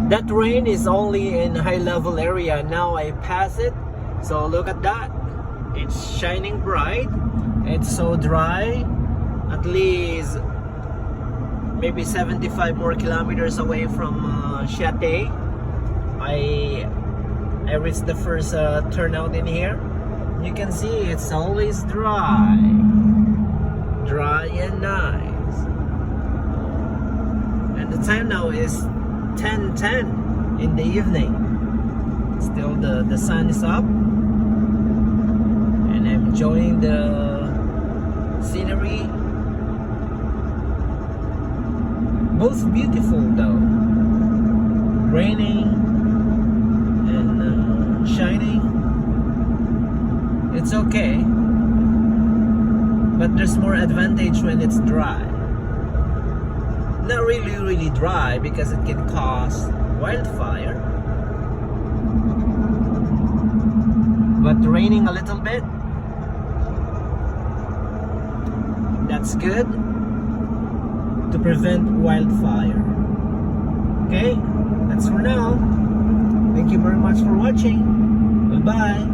That rain is only in high level area. Now I pass it, so look at that. It's shining bright. It's so dry. At least maybe 75 more kilometers away from Chiate. I reached the first turnout in here. You can see it's always dry and nice. And the time now is 10:10 in the evening. Still the sun is up, and I'm enjoying the scenery. Both beautiful though, raining and shining. It's okay, but there's more advantage when it's dry. Not really dry because it can cause wildfire, but raining a little bit, that's good to prevent wildfire. Okay, that's for now. Thank you very much for watching. Bye bye.